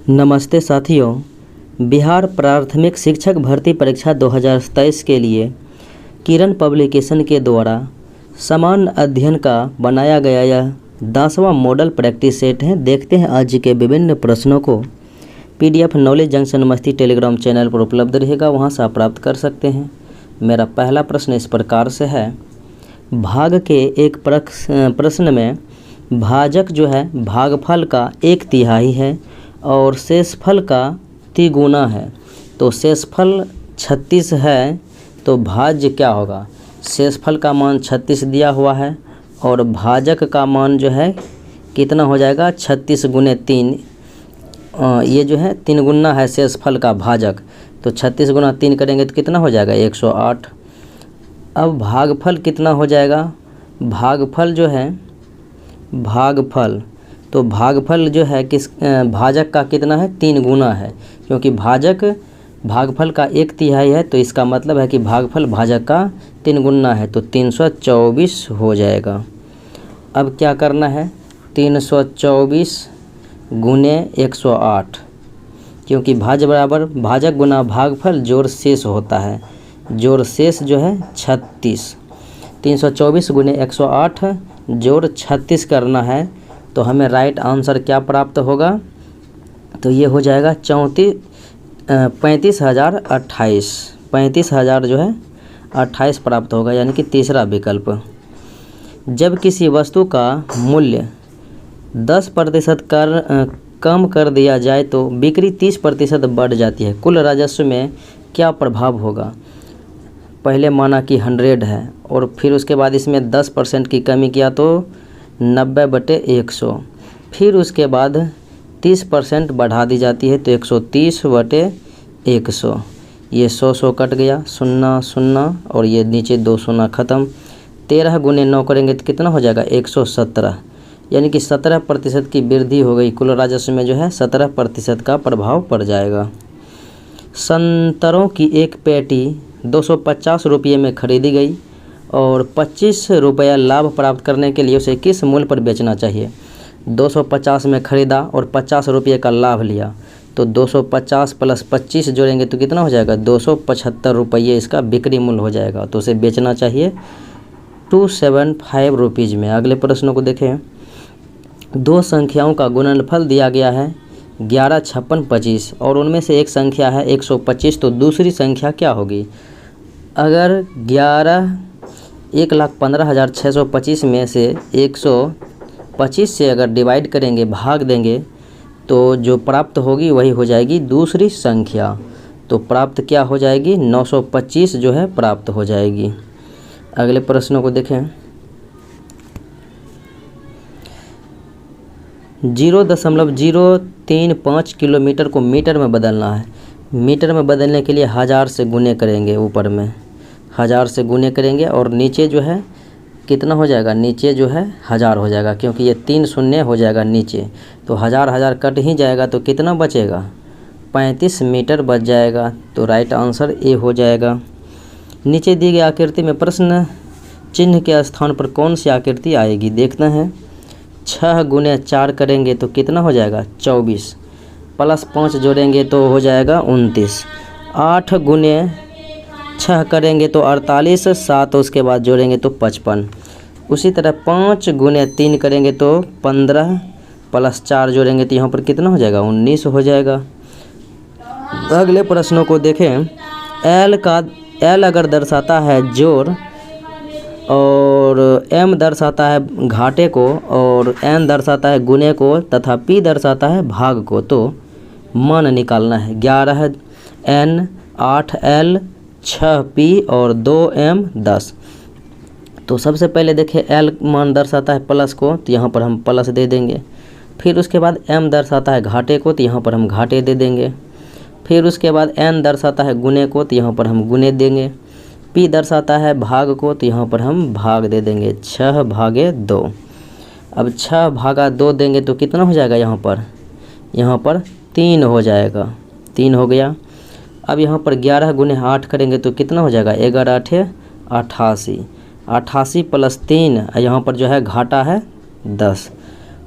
नमस्ते साथियों, बिहार प्राथमिक शिक्षक भर्ती परीक्षा 2023 के लिए किरण पब्लिकेशन के द्वारा सामान्य अध्ययन का बनाया गया यह 10वां मॉडल प्रैक्टिस सेट है। देखते हैं आज के विभिन्न प्रश्नों को। पीडीएफ नॉलेज जंक्शन मस्ती टेलीग्राम चैनल पर उपलब्ध रहेगा, वहां से आप प्राप्त कर सकते हैं। मेरा पहला प्रश्न इस प्रकार से है, भाग के एक प्रश्न में भाजक जो है भागफल का 1/3 है और शेषफल का तिगुना है। तो शेषफल 36 है तो भाज्य क्या होगा? शेषफल का मान 36 दिया हुआ है और भाजक का मान जो है कितना हो जाएगा? 36 × 3। ये जो है 3 गुना है शेषफल का भाजक, तो 36 × 3 करेंगे तो कितना हो जाएगा? 108। अब भागफल कितना हो जाएगा? भागफल जो है भागफल, तो भागफल जो है किस भाजक का कितना है? 3 गुना है, क्योंकि भाजक भागफल का 1/3 है, तो इसका मतलब है कि भागफल भाजक का 3 गुना है, तो 324 हो जाएगा। अब क्या करना है? 324 × 108, क्योंकि भाज्य बराबर भाजक गुना भागफल जोड़ शेष होता है। जोड़ शेष जो है 36। 324 × 108 जोड़ 36 करना है, तो हमें राइट आंसर क्या प्राप्त होगा? तो ये हो जाएगा 35,028। 35,000 जो है 28 प्राप्त होगा, यानी कि तीसरा विकल्प। जब किसी वस्तु का मूल्य 10% कम कर दिया जाए तो बिक्री 30% बढ़ जाती है। कुल राजस्व में क्या प्रभाव होगा? पहले माना कि 100 है और फिर उसके बाद इसमें 10% की कमी किया तो 90/100, फिर उसके बाद 30% बढ़ा दी जाती है तो 130/100। ये 100 कट गया, 0 और ये नीचे 2 शून्य ख़त्म। 13 × 9 करेंगे तो कितना हो जाएगा? 117, यानी कि 17% की वृद्धि हो गई। कुल राजस्व में जो है 17% का प्रभाव पड़ जाएगा। संतरों की एक पेटी 250 रुपये में खरीदी गई और 25 रुपया लाभ प्राप्त करने के लिए उसे किस मूल्य पर बेचना चाहिए? 250 में ख़रीदा और 50 रुपये का लाभ लिया, तो 250 + 25 जोड़ेंगे तो कितना हो जाएगा? 275 रुपये इसका बिक्री मूल्य हो जाएगा, तो उसे बेचना चाहिए 275 रुपीज़ में। अगले प्रश्नों को देखें। दो संख्याओं का गुणनफल दिया गया है 11, 56, 25 और उनमें से एक संख्या है 125, तो दूसरी संख्या क्या होगी? अगर 1,15,625 में से 125 से अगर डिवाइड करेंगे, भाग देंगे, तो जो प्राप्त होगी वही हो जाएगी दूसरी संख्या। तो प्राप्त क्या हो जाएगी? 925 जो है प्राप्त हो जाएगी। अगले प्रश्नों को देखें। 0.035 किलोमीटर को मीटर में बदलना है। मीटर में बदलने के लिए 1000 से गुने करेंगे, ऊपर में 1000 से गुने करेंगे और नीचे जो है कितना हो जाएगा? नीचे जो है 1000 हो जाएगा, क्योंकि ये 3 शून्य हो जाएगा नीचे, तो 1000 कट ही जाएगा, तो कितना बचेगा? 35 मीटर बच जाएगा। तो राइट आंसर ए हो जाएगा। नीचे दी गई आकृति में प्रश्न चिन्ह के स्थान पर कौन सी आकृति आएगी? देखना है। 6 × 4 करेंगे तो कितना हो जाएगा? 24, + 5 जोड़ेंगे तो हो जाएगा 29। 8 × 6 करेंगे तो 48, 7 उसके बाद जोड़ेंगे तो 55। उसी तरह 5 × 3 करेंगे तो 15, + 4 जोड़ेंगे तो यहाँ पर कितना हो जाएगा? 19 हो जाएगा। अगले प्रश्नों को देखें। एल अगर दर्शाता है जोड़ और M दर्शाता है घाटे को और N दर्शाता है गुने को तथा P दर्शाता है भाग को, तो मान निकालना है। 11 N, 8 L, 6 P और 2 M 10। तो सबसे पहले देखिए L मान दर्शाता है प्लस को, तो यहाँ पर हम प्लस दे देंगे। फिर उसके बाद M दर्शाता है घाटे को, तो यहाँ पर हम घाटे दे देंगे। फिर उसके बाद N दर्शाता है गुने को, तो यहाँ पर हम गुने देंगे। P दर्शाता है भाग को, तो यहाँ पर हम भाग दे देंगे 6/2। अब 6/2 देंगे तो कितना हो जाएगा? यहाँ पर 3 हो जाएगा, 3 हो गया। अब यहाँ पर 11 × 8 करेंगे तो कितना हो जाएगा? 11 × 8 = 88। 88 + 3, यहाँ पर जो है घाटा है 10,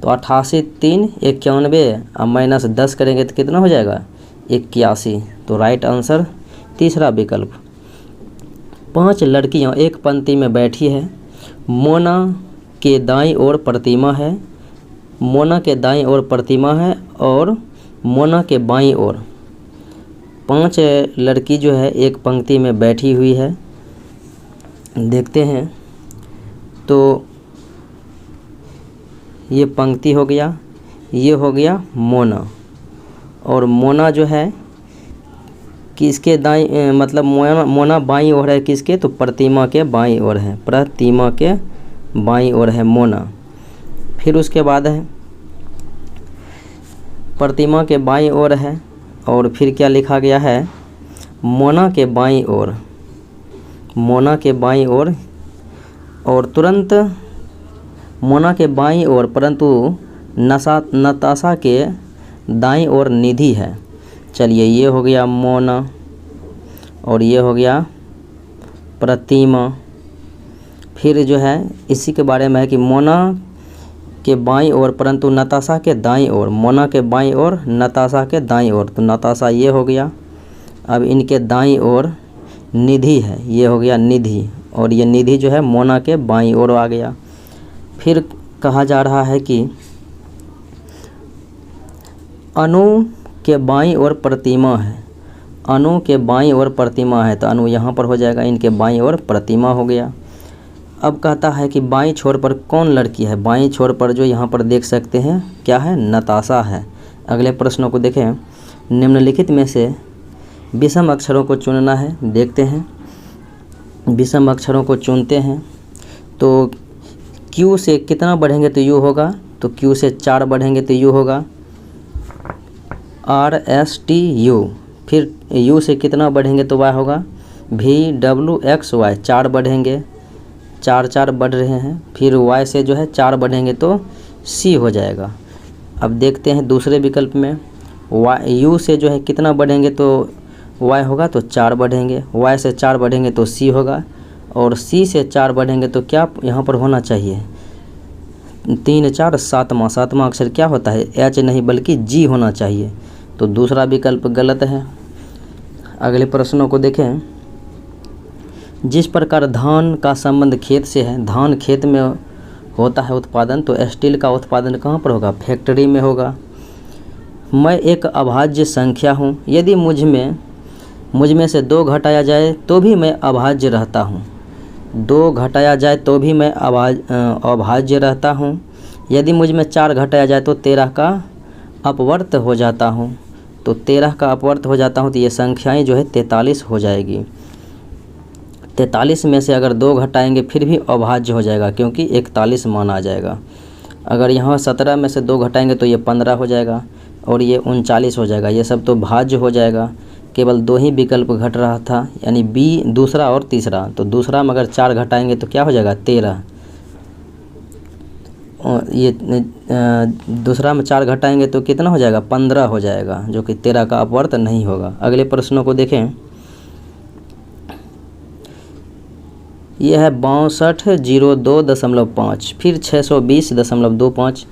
तो 88 3 91 अब -10 करेंगे तो कितना हो जाएगा 81। तो राइट आंसर तीसरा विकल्प। 5 लड़कियां एक पंक्ति में बैठी है। मोना के दाईं ओर प्रतिमा है, मोना के दाईं ओर प्रतिमा है और मोना के बाईं ओर 5 लड़की जो है एक पंक्ति में बैठी हुई है। देखते हैं तो ये पंक्ति हो गया, ये हो गया मोना, और मोना जो है किसके दाईं मतलब मोना बाईं ओर है किसके, तो प्रतिमा के बाईं ओर है, प्रतिमा के बाईं ओर है मोना। फिर उसके बाद है प्रतिमा के बाईं ओर है और फिर क्या लिखा गया है मोना के बाईं ओर, मोना के बाईं ओर, और तुरंत मोना के बाईं ओर परंतु नताशा के दाईं ओर निधि है। चलिए ये हो गया मोना और ये हो गया प्रतिमा। फिर जो है इसी के बारे में है कि मोना के बाईं ओर परंतु नताशा के दाईं ओर, मोना के बाईं ओर नताशा के दाईं ओर, तो नताशा ये हो गया। अब इनके दाईं ओर निधि है, ये हो गया निधि, और ये निधि जो है मोना के बाईं ओर आ गया। फिर कहा जा रहा है कि अनु के बाईं ओर प्रतिमा है, अनु के बाईं ओर प्रतिमा है, तो अनु यहाँ पर हो जाएगा, इनके बाईं ओर प्रतिमा हो गया। अब कहता है कि बाईं छोर पर कौन लड़की है, बाईं छोर पर जो यहाँ पर देख सकते हैं क्या है नताशा है। अगले प्रश्नों को देखें। निम्नलिखित में से विषम अक्षरों को चुनना है। देखते हैं विषम अक्षरों को चुनते हैं। तो Q से कितना बढ़ेंगे तो U होगा, तो Q से 4 बढ़ेंगे तो U होगा RSTU। फिर U से कितना बढ़ेंगे तो Y होगा VWXY, 4 बढ़ेंगे, 4 4 बढ़ रहे हैं। फिर Y से जो है 4 बढ़ेंगे तो C हो जाएगा। अब देखते हैं दूसरे विकल्प में U से जो है कितना बढ़ेंगे तो Y होगा, तो 4 बढ़ेंगे, Y से 4 बढ़ेंगे तो C होगा, और C से 4 बढ़ेंगे तो क्या यहाँ पर होना चाहिए 3 4 7वां अक्षर क्या होता है H नहीं बल्कि G होना चाहिए। तो दूसरा विकल्प गलत है। अगले प्रश्नों को देखें। जिस प्रकार धान का संबंध खेत से है, धान खेत में होता है उत्पादन, तो स्टील का उत्पादन कहाँ पर होगा फैक्ट्री में होगा। मैं एक अभाज्य संख्या हूँ, यदि मुझ में से 2 घटाया जाए तो भी मैं अभाज्य रहता हूँ, 2 घटाया जाए तो भी मैं अभाज्य रहता हूँ। यदि मुझ में 4 घटाया जाए तो 13 का अपवर्त हो जाता हूँ, तो 13 का अपवर्त हो जाता हूँ, तो ये संख्याएं जो है 43 हो जाएगी। 43 में से अगर 2 घटाएंगे फिर भी अभाज्य हो जाएगा क्योंकि 41 मान आ जाएगा। अगर यहाँ 17 में से 2 घटाएंगे तो ये 15 हो जाएगा और ये 39 हो जाएगा। ये सब तो भाज्य हो जाएगा। केवल 2 ही विकल्प घट रहा था, यानी बी दूसरा और तीसरा। तो दूसरा में अगर 4 घटाएंगे तो क्या हो जाएगा 13, और ये दूसरा में 4 घटाएंगे तो कितना हो जाएगा 15 हो जाएगा, जो कि 13 का अपवर्त नहीं होगा। अगले प्रश्नों को देखें। यह है 6202.5, फिर 620.25,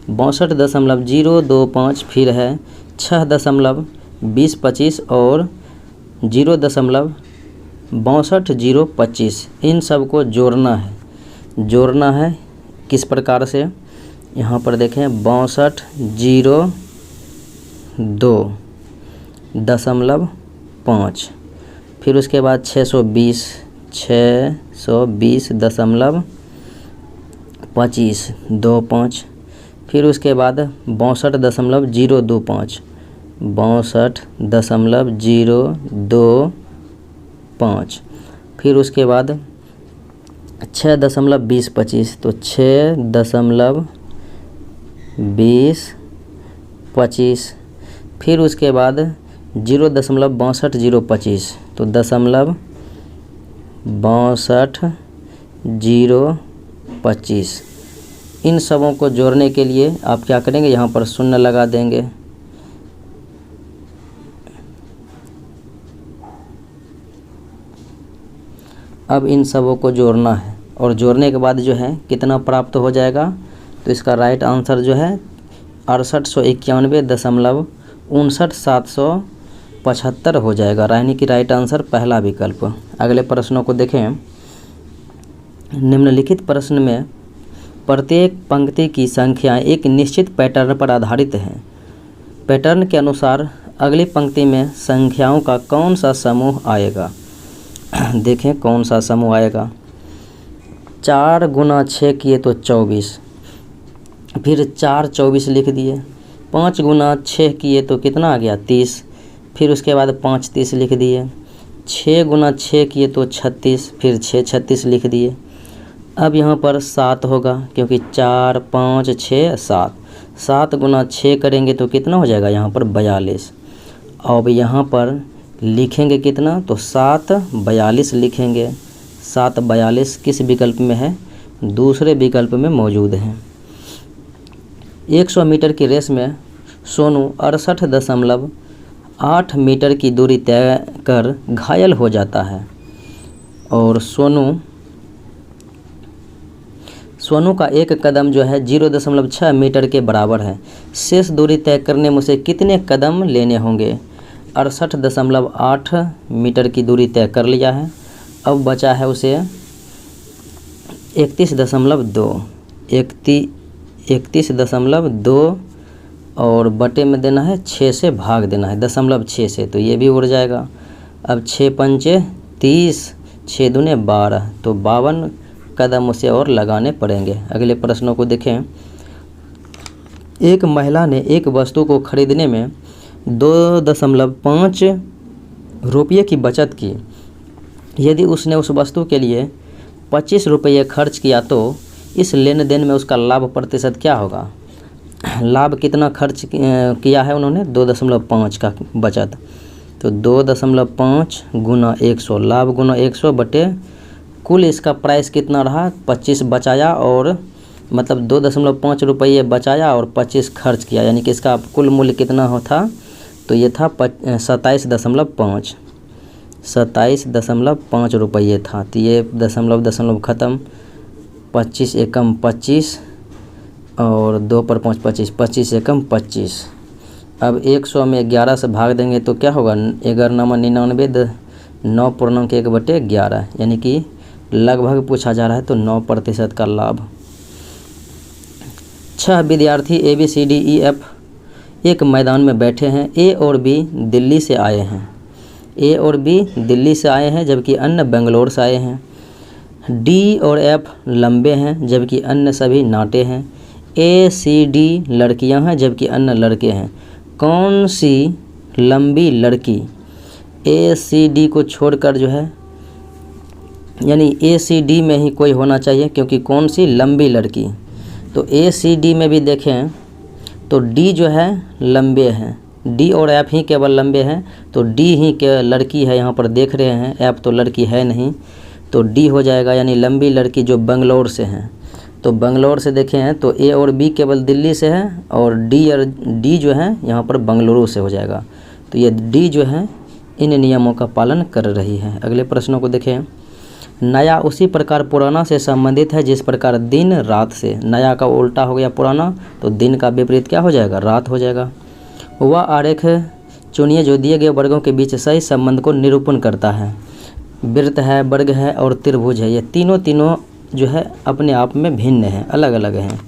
62.025, फिर है 6.2025 और 0.62025। इन सब को जोड़ना है किस प्रकार से, यहाँ पर देखें 6202.5, फिर उसके बाद 620.25 25, फिर उसके बाद 62.025 62.025, फिर उसके बाद 6.2025, तो 6.2025, फिर उसके बाद 0.62025, तो 0.6225। इन सबों को जोड़ने के लिए आप क्या करेंगे, यहाँ पर शून्य लगा देंगे। अब इन सबों को जोड़ना है और जोड़ने के बाद जो है कितना प्राप्त हो जाएगा, तो इसका राइट आंसर जो है 6891.59775 हो जाएगा, यानी कि राइट आंसर पहला विकल्प। अगले प्रश्नों को देखें। निम्नलिखित प्रश्न में प्रत्येक पंक्ति की संख्या एक निश्चित पैटर्न पर आधारित है। पैटर्न के अनुसार अगली पंक्ति में संख्याओं का कौन सा समूह आएगा। देखें कौन सा समूह आएगा। 4 गुना 6 किए तो 24, फिर 4 24 लिख दिए। 5 गुना 6 किए तो कितना आ गया 30, फिर उसके बाद 5 30 लिख दिए। 6 गुना 6 किए तो 36, फिर 6 36 लिख दिए। अब यहाँ पर 7 होगा, क्योंकि 4 5 6 7, 7 गुना 6 करेंगे तो कितना हो जाएगा यहाँ पर 42। अब यहाँ पर लिखेंगे कितना, तो 7 42 लिखेंगे। 7 42 किस विकल्प में है, दूसरे विकल्प में मौजूद है। 100 मीटर की रेस में सोनू 68.8 मीटर की दूरी तय कर घायल हो जाता है और सोनू का एक कदम जो है 0.6 मीटर के बराबर है। शेष दूरी तय करने में उसे कितने कदम लेने होंगे। 68.8 मीटर की दूरी तय कर लिया है, अब बचा है उसे 31.2 और बटे में देना है 6 से भाग देना है 0.6 से, तो ये भी उड़ जाएगा। अब 6 पंचे 30, 6 दूने 12, तो 52 कदम उसे और लगाने पड़ेंगे। अगले प्रश्नों को देखें। एक महिला ने एक वस्तु को खरीदने में 2.5 रुपये की बचत की। यदि उसने उस वस्तु के लिए 25 रुपये खर्च किया तो इस लेन देन में उसका लाभ प्रतिशत क्या होगा। लाभ कितना खर्च किया है उन्होंने, 2.5 का बचत, तो 2.5 गुना 100, लाभ गुना 100 बटे कुल इसका प्राइस कितना रहा 25 बचाया, और मतलब 2.5 रुपये बचाया और 25 खर्च किया, यानी कि इसका कुल मूल्य कितना हो था, तो ये था 27.5 रुपये था। तो ये दशमलव ख़त्म, 25 एकम 25 और 2 पर 5 25, 25 एकम 25। अब 100 में 11 से भाग देंगे तो क्या होगा, 11×99 9.1/11, यानी कि लगभग पूछा जा रहा है तो 9% का लाभ। 6 विद्यार्थी ABCDEF एक मैदान में बैठे हैं। A और B दिल्ली से आए हैं। A और B दिल्ली से आए हैं जबकि अन्य बेंगलोर से आए हैं। D और F लंबे हैं जबकि अन्य सभी नाटे हैं। ACD लड़कियां हैं जबकि अन्य लड़के हैं। कौन सी लंबी लड़की ACD को छोड़कर जो है, यानी ACD में ही कोई होना चाहिए, क्योंकि कौन सी लंबी लड़की, तो ACD में भी देखें तो D जो है लंबे हैं, D और F ही केवल लंबे हैं, तो D ही के लड़की है, यहाँ पर देख रहे हैं F तो लड़की है नहीं, तो D हो जाएगा, यानी लंबी लड़की जो बेंगलोर से हैं। तो बेंगलोर से देखें हैं तो A और B केवल दिल्ली से है, और D जो है यहाँ पर बेंगलुरु से हो जाएगा। तो ये D जो है इन नियमों का पालन कर रही है। अगले प्रश्नों को देखें। नया उसी प्रकार पुराना से संबंधित है जिस प्रकार दिन रात से। नया का उल्टा हो गया पुराना, तो दिन का विपरीत क्या हो जाएगा, रात हो जाएगा। वह आरेख चुनिए जो दिए गए वर्गों के बीच सही संबंध को निरूपण करता है। वृत्त है, वर्ग है और त्रिभुज है। ये तीनों जो है अपने आप में भिन्न हैं, अलग अलग हैं,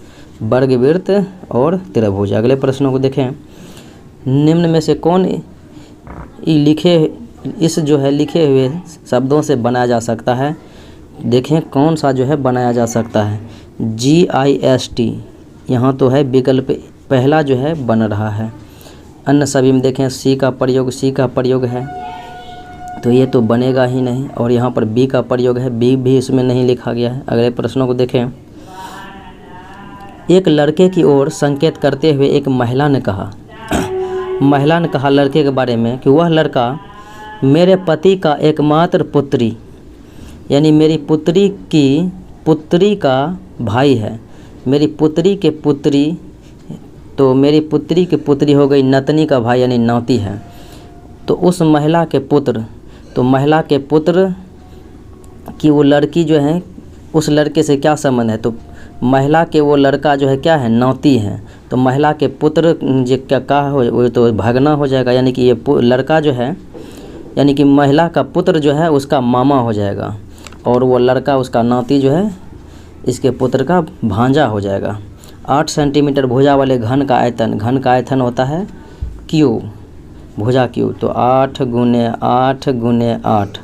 वर्ग, वृत्त और त्रिभुज। अगले प्रश्नों को देखें। निम्न में से कौन लिखे हुए शब्दों से बनाया जा सकता है। देखें कौन सा जो है बनाया जा सकता है। GIST यहाँ तो है विकल्प पहला जो है बन रहा है। अन्य सभी में देखें C का प्रयोग है, तो ये तो बनेगा ही नहीं, और यहाँ पर B का प्रयोग है, B भी इसमें नहीं लिखा गया है। अगले प्रश्नों को देखें। एक लड़के की ओर संकेत करते हुए एक महिला ने कहा लड़के के बारे में कि वह लड़का मेरे पति का एकमात्र पुत्री, यानी मेरी पुत्री का भाई है। मेरी पुत्री के पुत्री, तो मेरी पुत्री की पुत्री हो गई नतनी का भाई, यानी नाती है। तो उस महिला के पुत्र, तो महिला के पुत्र की वो लड़की जो है, उस लड़के से क्या संबंध है, तो महिला के वो लड़का जो है क्या है, नाती है, तो महिला के पुत्र जो क्या हो वो तो भगना हो जाएगा, यानी कि ये लड़का जो है, यानी कि महिला का पुत्र जो है उसका मामा हो जाएगा, और वो लड़का उसका नाती जो है इसके पुत्र का भांजा हो जाएगा। 8 सेंटीमीटर भुजा वाले घन का आयतन होता है क्यूब, भुजा क्यूब, तो 8 गुने 8 गुने 8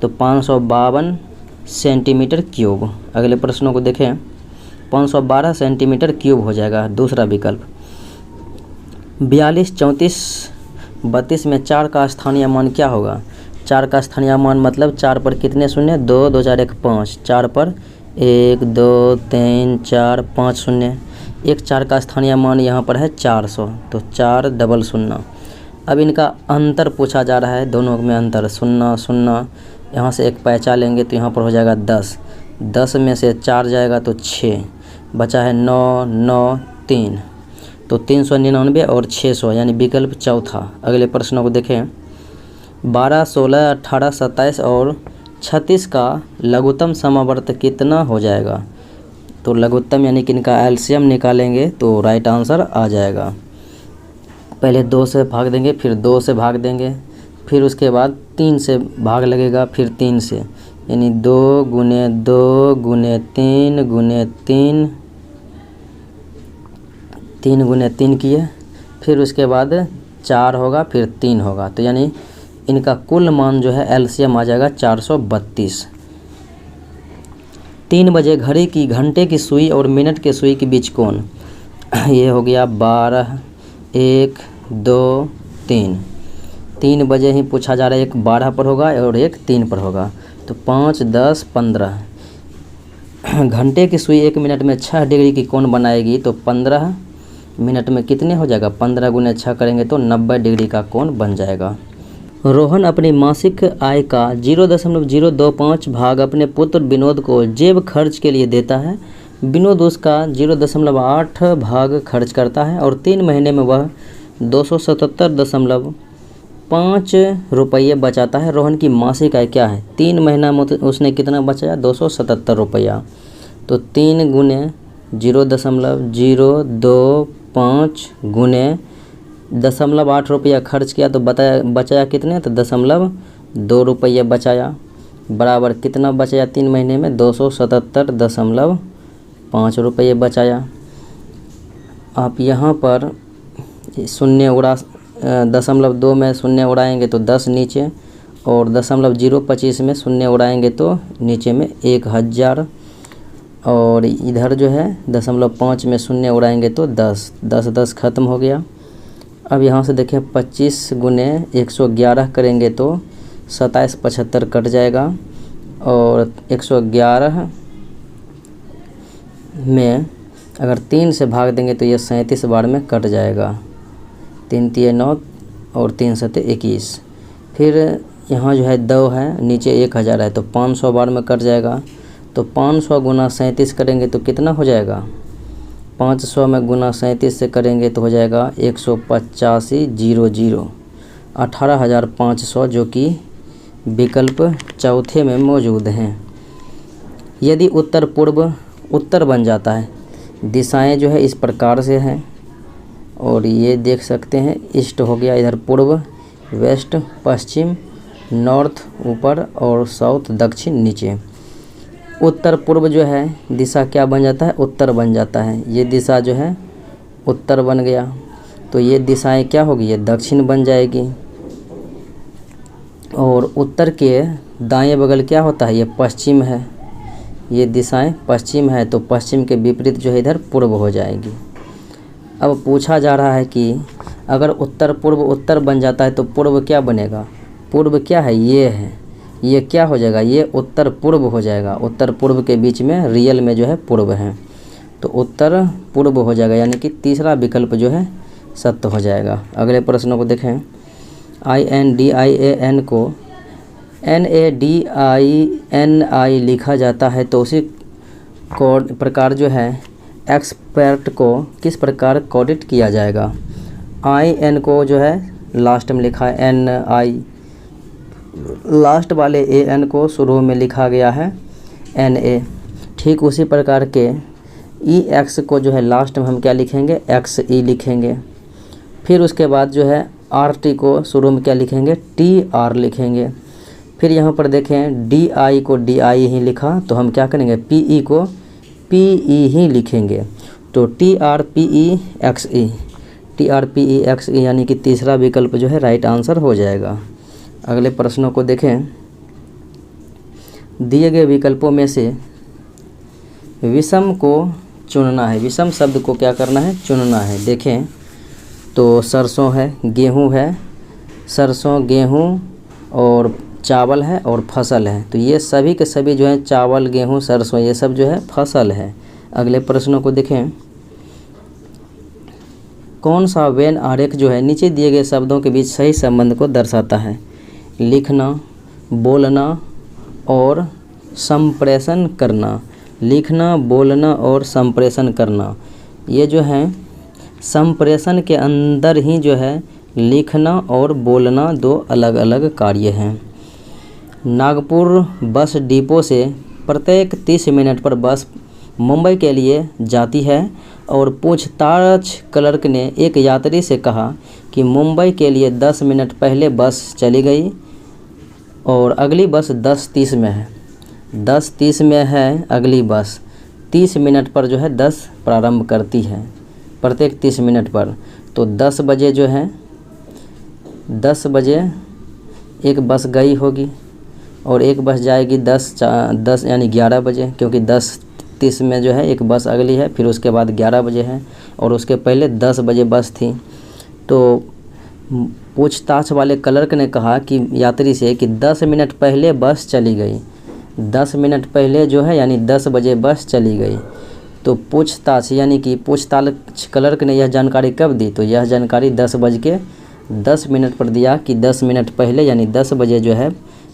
तो 552 सेंटीमीटर क्यूब। अगले प्रश्नों को देखें, 512 सेंटीमीटर क्यूब हो जाएगा दूसरा विकल्प। 42, 34, 32 में 4 का स्थानीय मान क्या होगा? 4 का स्थानीय मान मतलब 4 पर कितने शून्य? 2, 2 4 1 5, 4 पर 1 2 3 4 5 शून्य। 1 4 का स्थानीय मान यहाँ पर है 400, तो 4 डबल शून्य। अब इनका अंतर पूछा जा रहा है, दोनों में अंतर, 0 0, यहाँ से एक पैंचा लेंगे तो यहाँ पर हो जाएगा 10, 10 में से 4 जाएगा तो 6, बचा है 9 9 3, तो 399 और 600, यानी विकल्प चौथा। अगले प्रश्नों को देखें, 12, 16, 18, 27 और 36 का लघुत्तम समावर्त कितना हो जाएगा? तो लघुत्तम यानी कि इनका एलसीएम निकालेंगे तो राइट आंसर आ जाएगा। पहले 2 से भाग देंगे, फिर 2 से भाग देंगे, फिर उसके बाद 3 से भाग लगेगा, फिर 3 से, यानी 2 गुने 2 गुने 3 गुने 3, 3 गुने 3 किए, फिर उसके बाद 4 होगा, फिर 3 होगा, तो यानी इनका कुल मान जो है एलसीएम आ जाएगा 432। 3 बजे घड़ी की घंटे की सुई और मिनट के सुई के बीच कोण, ये हो गया 12 1 2 3। 3 बजे ही पूछा जा रहा है, एक 12 पर होगा और एक 3 पर होगा, तो 5 10 15। घंटे की सुई 1 मिनट में 6 डिग्री की कोण बनाएगी, तो 15 मिनट में कितने हो जाएगा? 15 गुने 6 करेंगे तो 90 डिग्री का कोण बन जाएगा। रोहन अपनी मासिक आय का 0.025 भाग अपने पुत्र विनोद को जेब खर्च के लिए देता है। विनोद उसका 0.8 भाग खर्च करता है और 3 महीने में वह 277.5 रुपये बचाता है। रोहन की मासिक आय क्या है? 3 महीना में उसने कितना बचाया? 277 रुपया। तो 3 गुने 0.025 गुने 0.8 रुपया खर्च किया तो बचाया कितने? तो 0.2 रुपये बचाया, बराबर कितना बचाया 3 महीने में? 277.5 रुपये बचाया। आप यहाँ पर शून्य उड़ा 0.2 में शून्य उड़ाएंगे तो 10 नीचे, और 0.025 में शून्य उड़ाएंगे तो नीचे में 1000, और इधर जो है 0.5 में शून्य उड़ाएंगे तो 10 10 10 ख़त्म हो गया। अब यहाँ से देखें 25 गुने 111 करेंगे तो 27 75 कट जाएगा, और 111 में अगर 3 से भाग देंगे तो ये 37 बार में कट जाएगा। 3 3 9 और 3 7 21। फिर यहाँ जो है 2 है, नीचे 1000 है तो 500 बार में कट जाएगा। तो 500 गुना 37 करेंगे तो कितना हो जाएगा? 500 में गुना 37 से करेंगे तो हो जाएगा 185,000, 18,500, जो कि विकल्प चौथे में मौजूद हैं। यदि उत्तर पूर्व उत्तर बन जाता है, दिशाएं जो है इस प्रकार से हैं, और ये देख सकते हैं, ईस्ट हो गया इधर पूर्व, वेस्ट पश्चिम, नॉर्थ ऊपर और साउथ दक्षिण नीचे। उत्तर पूर्व जो है दिशा क्या बन जाता है? उत्तर बन जाता है। ये दिशा जो है उत्तर बन गया, तो ये दिशाएं क्या होगी? ये दक्षिण बन जाएगी। और उत्तर के दाएं बगल क्या होता है? ये पश्चिम है। ये दिशाएं पश्चिम है, तो पश्चिम के विपरीत जो है इधर पूर्व हो जाएगी। अब पूछा जा रहा है कि अगर उत्तर पूर्व उत्तर बन जाता है तो पूर्व क्या बनेगा? पूर्व क्या है? ये है, ये क्या हो जाएगा? ये उत्तर पूर्व हो जाएगा। उत्तर पूर्व के बीच में रियल में जो है पूर्व है, तो उत्तर पूर्व हो जाएगा, यानी कि तीसरा विकल्प जो है सत्य हो जाएगा। अगले प्रश्नों को देखें। INDIAN को NADINI लिखा जाता है, तो उसी प्रकार जो है एक्सपर्ट को किस प्रकार कोडिट किया जाएगा? IN को जो है लास्ट में लिखा है NI, लास्ट वाले AN को शुरू में लिखा गया है NA। ठीक उसी प्रकार के ई एक्स को जो है लास्ट में हम क्या लिखेंगे, एक्स ई लिखेंगे। फिर उसके बाद जो है आर टी को शुरू में क्या लिखेंगे, टी आर लिखेंगे। फिर यहाँ पर देखें डी आई को डी आई ही लिखा, तो हम क्या करेंगे, पी ई को पी ई ही लिखेंगे। तो T R P E X E, T R P E X E यानी कि तीसरा विकल्प जो है राइट आंसर हो जाएगा। अगले प्रश्नों को देखें। दिए गए विकल्पों में से विषम को चुनना है, विषम शब्द को क्या करना है, चुनना है। देखें तो सरसों है, गेहूं है, सरसों गेहूं और चावल है और फसल है। तो ये सभी के सभी जो है चावल गेहूं सरसों ये सब जो है फसल है। अगले प्रश्नों को देखें। कौन सा वेन आरेख जो है नीचे दिए गए शब्दों के बीच सही संबंध को दर्शाता है। लिखना, बोलना और संप्रेषण करना। लिखना, बोलना और संप्रेषण करना, ये जो है संप्रेषण के अंदर ही जो है लिखना और बोलना दो अलग अलग कार्य हैं। नागपुर बस डिपो से प्रत्येक 30 मिनट पर बस मुंबई के लिए जाती है और पूछताछ क्लर्क ने एक यात्री से कहा कि मुंबई के लिए 10 मिनट पहले बस चली गई और अगली बस 10:30 में है। 10:30 में है अगली बस, 30 मिनट पर जो है 10 प्रारंभ करती है प्रत्येक 30 मिनट पर। तो 10 बजे जो है 10 बजे एक बस गई होगी और एक बस जाएगी 10 यानी 11 बजे, क्योंकि 10:30 में जो है एक बस अगली है, फिर उसके बाद 11 बजे है और उसके पहले 10 बजे बस थी। तो पूछताछ वाले क्लर्क ने कहा कि यात्री से कि 10 मिनट पहले बस चली गई, 10 मिनट पहले जो है यानी 10 बजे बस चली गई। तो पूछताछ यानी कि पूछताछ क्लर्क ने यह जानकारी कब दी, तो यह जानकारी 10:10 पर दिया कि 10 मिनट पहले यानी 10 बजे जो है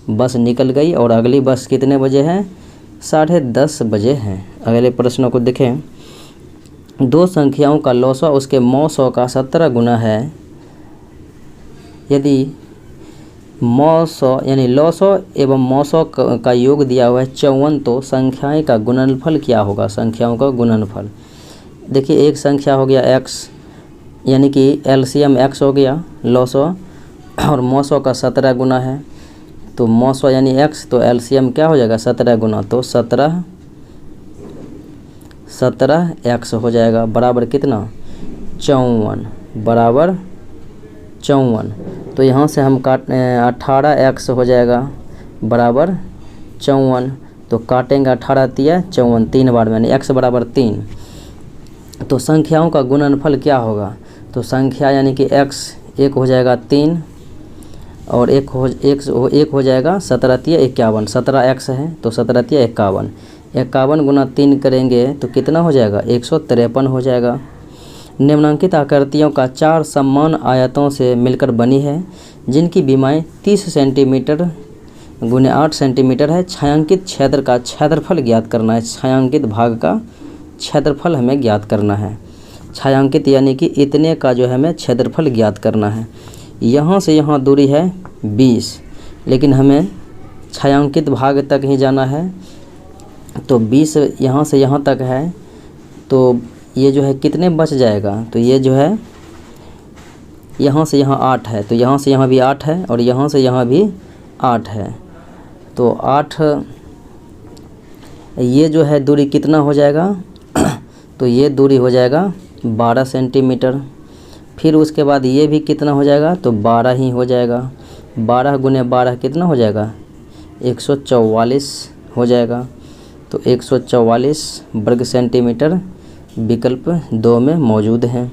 बस निकल गई और अगली बस कितने बजे है, 10:30 बजे है। अगले प्रश्नों को देखें। दो संख्याओं का लौसा उसके मौसौ का 17 गुना है। यदि मौसौ यानी लौसौ एवं मौसौ का योग दिया हुआ है 54, तो संख्याएं का गुणनफल क्या होगा, संख्याओं का गुणनफल। देखिए एक संख्या हो गया x यानी कि एलसीएम x हो गया लौसौ, और मौसौ का 17 गुना है, तो मौसौ यानी x, तो एलसीएम क्या हो जाएगा 17 गुना, तो 17x हो जाएगा बराबर कितना 54, बराबर 54। तो यहाँ से हम 18x हो जाएगा बराबर 54। तो काटेंगे 18 तिया 54, 3 बार में, यानी x बराबर 3। तो संख्याओं का गुणनफल क्या होगा, तो संख्या यानी कि x एक हो जाएगा 3 और एक हो जाएगा 17 तिया 51, 17x है तो 17 तिया 51, 51 गुना 3 करेंगे तो कितना हो जाएगा 153 हो जाएगा। निम्नांकित आकृतियों का 4 समान आयतों से मिलकर बनी है जिनकी बीमाएं 30 सेंटीमीटर गुने 8 सेंटीमीटर है। छायांकित क्षेत्र का क्षेत्रफल ज्ञात करना है, छायांकित भाग का क्षेत्रफल हमें ज्ञात करना है। छायांकित यानी कि इतने का जो है हमें क्षेत्रफल ज्ञात करना है। यहाँ से यहाँ दूरी है 20, लेकिन हमें छायांकित भाग तक ही जाना है, तो 20 यहाँ से यहाँ तक है, तो ये जो है कितने बच जाएगा, तो ये जो है यहाँ से यहाँ 8 है, तो यहाँ से यहाँ भी 8 है और यहाँ से यहाँ भी 8 है, तो 8 ये जो है दूरी कितना हो जाएगा तो ये दूरी हो जाएगा 12 सेंटीमीटर। फिर उसके बाद ये भी कितना हो जाएगा, तो 12 ही हो जाएगा, 12 गुने 12 कितना हो जाएगा 144 हो जाएगा। तो 144 वर्ग सेंटीमीटर विकल्प 2 में मौजूद है।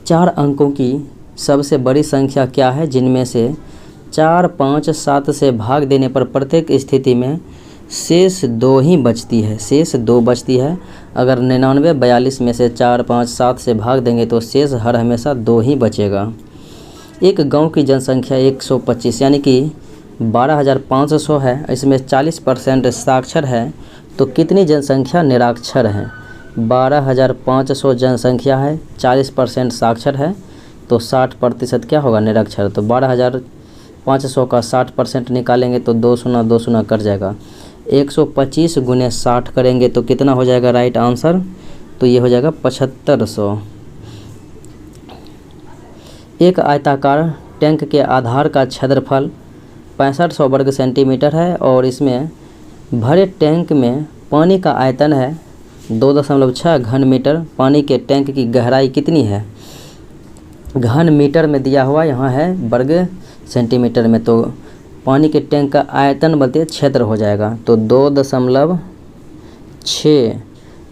4 अंकों की सबसे बड़ी संख्या क्या है जिनमें से 4, 5, 7 से भाग देने पर प्रत्येक स्थिति में शेष 2 ही बचती है, शेष 2 बचती है। अगर 99, 42 में से 4, 5, 7 से भाग देंगे तो शेष हर हमेशा 2 ही बचेगा। एक गांव की जनसंख्या 125 यानी कि 12,500 है, इसमें 40% साक्षर है, तो कितनी जनसंख्या निरक्षर है। 12,500 जनसंख्या है, 40% साक्षर है, तो 60% क्या होगा निरक्षर। तो 12,500 का 60% निकालेंगे तो 2 शून्य 2 शून्य कट जाएगा, 125 गुने 60 करेंगे तो कितना हो जाएगा राइट आंसर, तो ये हो जाएगा 7500। एक आयताकार टैंक के आधार का क्षेत्रफल 6500 वर्ग सेंटीमीटर है और इसमें भरे टैंक में पानी का आयतन है 2.6 घन मीटर। पानी के टैंक की गहराई कितनी है, घन मीटर में दिया हुआ, यहाँ है वर्ग सेंटीमीटर में, तो पानी के टैंक का आयतन बोलते क्षेत्र हो जाएगा, तो 2.6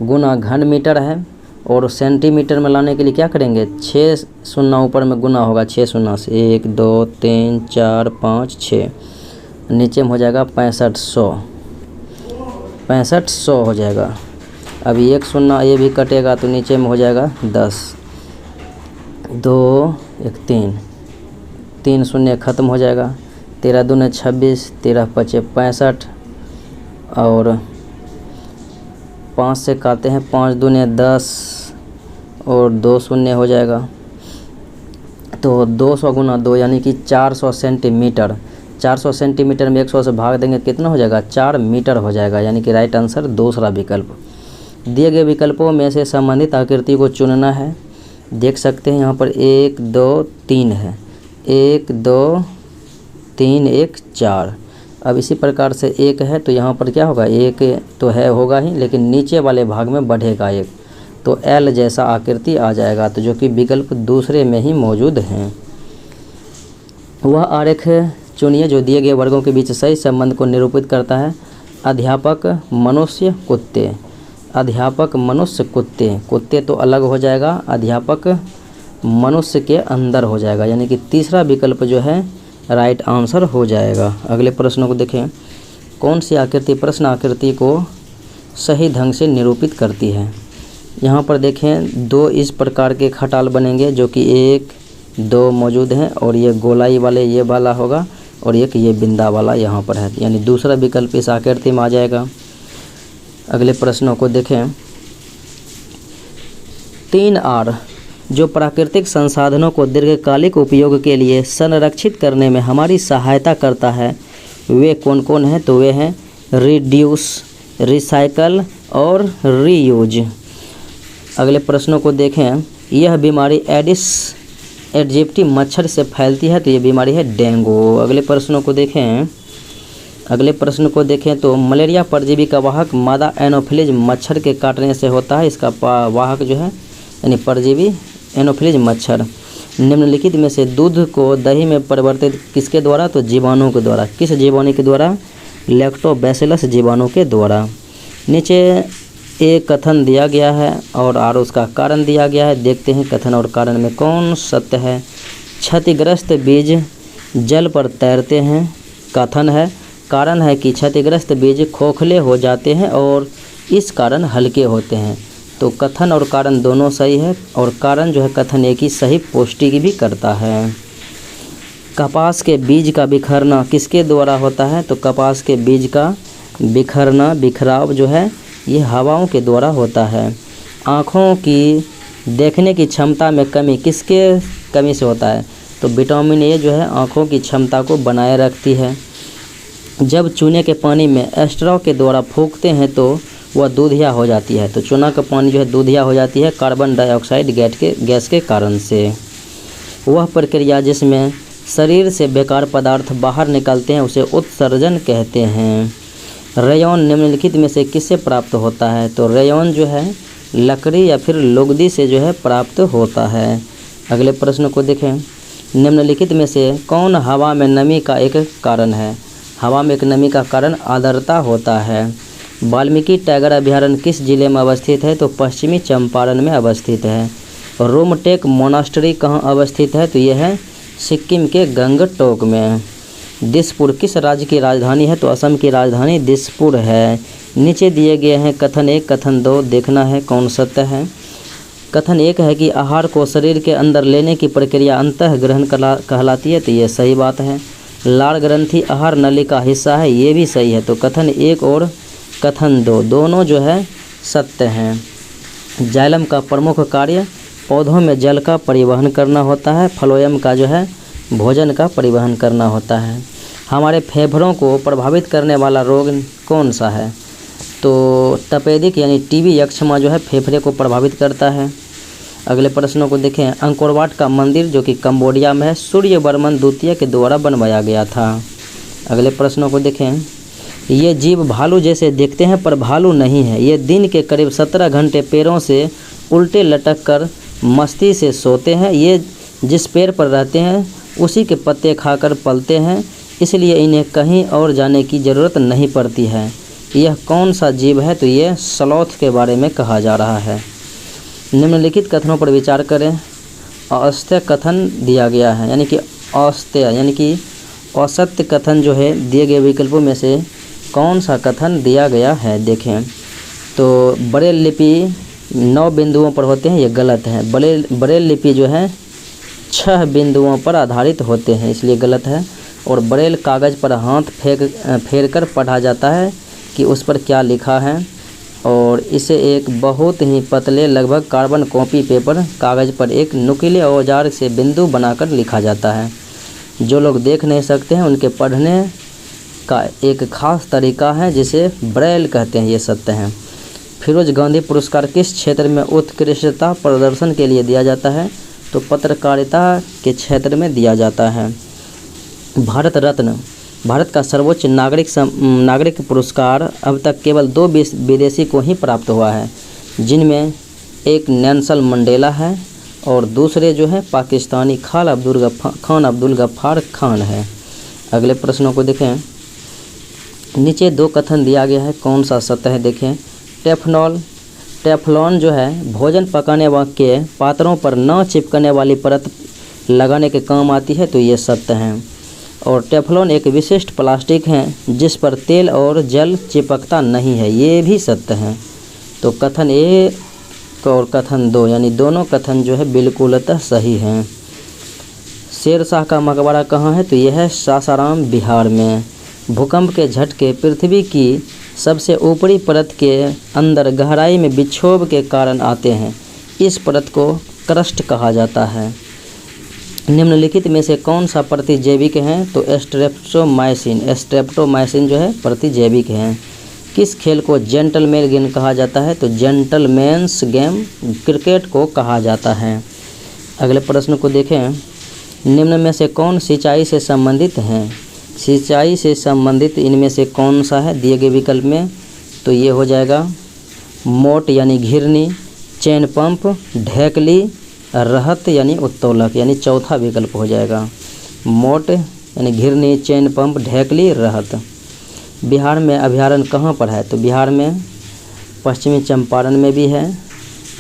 गुना घन मीटर है और सेंटीमीटर में लाने के लिए क्या करेंगे, 6 शून्य ऊपर में गुना होगा, 6 शून्य से 1 2 3 4 5 6, नीचे में हो जाएगा 6500 हो जाएगा। अभी 1 शून्य ये भी कटेगा तो नीचे में हो जाएगा 10, 2 1 3 शून्य ख़त्म हो जाएगा, 13 दूने 26, 13 पचे 65 और 5 से काटते हैं, 5 दूने 10 और 2 शून्य हो जाएगा, तो 200 गुना 2 यानी कि 400 सेंटीमीटर। 400 सेंटीमीटर में 100 से भाग देंगे कितना हो जाएगा, 4 मीटर हो जाएगा, यानी कि राइट आंसर दूसरा विकल्प। दिए गए विकल्पों में से संबंधित आकृति को चुनना है। देख सकते हैं यहाँ पर 1 2 3 है, 1 2 3 1 4। अब इसी प्रकार से 1 है तो यहाँ पर क्या होगा, 1 तो है होगा ही, लेकिन नीचे वाले भाग में बढ़ेगा 1, तो एल जैसा आकृति आ जाएगा, तो जो कि विकल्प दूसरे में ही मौजूद हैं। वह आरेख चुनिए जो दिए गए वर्गों के बीच सही संबंध को निरूपित करता है। अध्यापक मनुष्य कुत्ते, अध्यापक मनुष्य कुत्ते, कुत्ते तो अलग हो जाएगा, अध्यापक मनुष्य के अंदर हो जाएगा, यानी कि तीसरा विकल्प जो है राइट आंसर हो जाएगा। अगले प्रश्नों को देखें। कौन सी आकृति प्रश्न आकृति को सही ढंग से निरूपित करती है। यहाँ पर देखें 2 इस प्रकार के खटाल बनेंगे जो कि 1 2 मौजूद हैं और ये गोलाई वाले ये वाला होगा और एक ये बिंदा वाला यहाँ पर है, यानी दूसरा विकल्प इस आकृति में आ जाएगा। अगले प्रश्नों को देखें। 3R जो प्राकृतिक संसाधनों को दीर्घकालिक उपयोग के लिए संरक्षित करने में हमारी सहायता करता है वे कौन कौन हैं, तो वे हैं रिड्यूस, रिसाइकल और रीयूज। अगले प्रश्नों को देखें। यह बीमारी एडिस एजिप्टी मच्छर से फैलती है, तो ये बीमारी है डेंगू। अगले प्रश्नों को देखें। अगले प्रश्न को देखें तो मलेरिया परजीवी का वाहक मादा एनोफिलीज मच्छर के काटने से होता है। इसका वाहक जो है यानी परजीवी एनोफिलीज मच्छर। निम्नलिखित में से दूध को दही में परिवर्तित किसके द्वारा, तो जीवाणु के द्वारा। किस जीवाणु के द्वारा, लैक्टोबैसिलस जीवाणु के द्वारा। नीचे एक कथन दिया गया है और उसका कारण दिया गया है। देखते हैं कथन और कारण में कौन सत्य है। क्षतिग्रस्त बीज जल पर तैरते हैं, कथन है। कारण है कि क्षतिग्रस्त बीज खोखले हो जाते हैं और इस कारण हल्के होते हैं। तो कथन और कारण दोनों सही है और कारण जो है कथन एक ही सही पुष्टि भी करता है। कपास के बीज का बिखरना किसके द्वारा होता है, तो कपास के बीज का बिखरना, बिखराव जो है ये हवाओं के द्वारा होता है। आँखों की देखने की क्षमता में कमी किसके कमी से होता है, तो विटामिन ए जो है आँखों की क्षमता को बनाए रखती है। जब चूने के पानी में एस्ट्रॉ के द्वारा फूंकते हैं तो वह दूधिया हो जाती है। तो चूना का पानी जो है दूधिया हो जाती है कार्बन डाइऑक्साइड गैस के कारण से। वह प्रक्रिया जिसमें शरीर से बेकार पदार्थ बाहर निकलते हैं उसे उत्सर्जन कहते हैं। रेयॉन निम्नलिखित में से किससे प्राप्त होता है, तो रेयॉन जो है लकड़ी या फिर लुगदी से जो है प्राप्त होता है। अगले प्रश्न को देखें। निम्नलिखित में से कौन हवा में नमी का एक कारण है। हवा में एक नमी का कारण आर्द्रता होता है। वाल्मीकि टाइगर अभयारण्य किस जिले में अवस्थित है, तो पश्चिमी चंपारण में अवस्थित है। रोमटेक मोनास्ट्री कहाँ अवस्थित है, तो यह है सिक्किम के गंगटोक में। दिसपुर किस राज्य की राजधानी है, तो असम की राजधानी दिसपुर है। नीचे दिए गए हैं कथन 1 कथन 2, देखना है कौन सत्य है। कथन 1 है कि आहार को शरीर के अंदर लेने की प्रक्रिया अंतःग्रहण कहलाती है, तो ये सही बात है। लार ग्रंथि आहार नली का हिस्सा है, ये भी सही है। तो कथन 1 और कथन 2 दोनों जो है सत्य हैं। जाइलम का प्रमुख कार्य पौधों में जल का परिवहन करना होता है। फ्लोएम का जो है भोजन का परिवहन करना होता है। हमारे फेफड़ों को प्रभावित करने वाला रोग कौन सा है? तो तपेदिक यानी टीबी यक्षमा जो है फेफड़े को प्रभावित करता है। अगले प्रश्नों को देखें। अंकोर वाट का मंदिर जो कि कंबोडिया में है, सूर्यवर्मन द्वितीय के द्वारा बनवाया गया था। अगले प्रश्नों को देखें। ये जीव भालू जैसे दिखते हैं पर भालू नहीं है। ये दिन के करीब 17 घंटे पैरों से उल्टे लटक कर मस्ती से सोते हैं। ये जिस पेड़ पर रहते हैं उसी के पत्ते खाकर पलते हैं, इसलिए इन्हें कहीं और जाने की ज़रूरत नहीं पड़ती है। यह कौन सा जीव है? तो ये स्लॉथ के बारे में कहा जा रहा है। निम्नलिखित कथनों पर विचार करें। असत्य कथन दिया गया है, यानी कि असत्य यानी कि असत्य कथन जो है दिए गए विकल्पों में से कौन सा कथन दिया गया है? देखें तो ब्रेल लिपि 9 बिंदुओं पर होते हैं, ये गलत है। ब्रेल लिपि जो है 6 बिंदुओं पर आधारित होते हैं, इसलिए गलत है। और ब्रेल कागज़ पर हाथ फेर कर पढ़ा जाता है कि उस पर क्या लिखा है, और इसे एक बहुत ही पतले लगभग कार्बन कॉपी पेपर कागज़ पर एक नुकीले औजार से बिंदु बनाकर लिखा जाता है। जो लोग देख नहीं सकते हैं उनके पढ़ने का एक खास तरीका है जिसे ब्रेल कहते हैं, ये सत्य है। फिरोज गांधी पुरस्कार किस क्षेत्र में उत्कृष्टता प्रदर्शन के लिए दिया जाता है? तो पत्रकारिता के क्षेत्र में दिया जाता है। भारत रत्न भारत का सर्वोच्च नागरिक पुरस्कार अब तक केवल 2 विदेशी को ही प्राप्त हुआ है, जिनमें एक नेल्सन मंडेला है और दूसरे जो है पाकिस्तानी खान अब्दुल गफ्फार खान है। अगले प्रश्नों को देखें। नीचे 2 कथन दिया गया है, कौन सा सत्य है? देखें। टेफ्लॉन जो है भोजन पकाने के पात्रों पर न चिपकने वाली परत लगाने के काम आती है, तो ये सत्य है। और टेफ्लॉन एक विशिष्ट प्लास्टिक है जिस पर तेल और जल चिपकता नहीं है, ये भी सत्य है। तो कथन 1 और कथन 2 यानी दोनों कथन जो है बिल्कुलतः सही हैं। शेरशाह का मकबरा कहाँ है? तो यह है सासाराम बिहार में। भूकंप के झटके पृथ्वी की सबसे ऊपरी परत के अंदर गहराई में विक्षोभ के कारण आते हैं। इस परत को क्रस्ट कहा जाता है। निम्नलिखित में से कौन सा प्रतिजैविक है? तो स्ट्रेप्टोमाइसिन जो है प्रतिजैविक है। किस खेल को जेंटलमैन गेम कहा जाता है? तो जेंटलमैन्स गेम क्रिकेट को कहा जाता है। अगले प्रश्न को देखें। निम्न में से कौन सिंचाई से संबंधित हैं? सिंचाई से संबंधित इनमें से कौन सा है दिए गए विकल्प में? तो ये हो जाएगा मोट यानी घिरनी, चैन पंप, ढेकली, रहत यानी उत्तोलक, यानी चौथा विकल्प हो जाएगा। मोट यानी घिरनी, चैन पंप, ढेकली, रहत। बिहार में अभयारण्य कहाँ पर है? तो बिहार में पश्चिमी चंपारण में भी है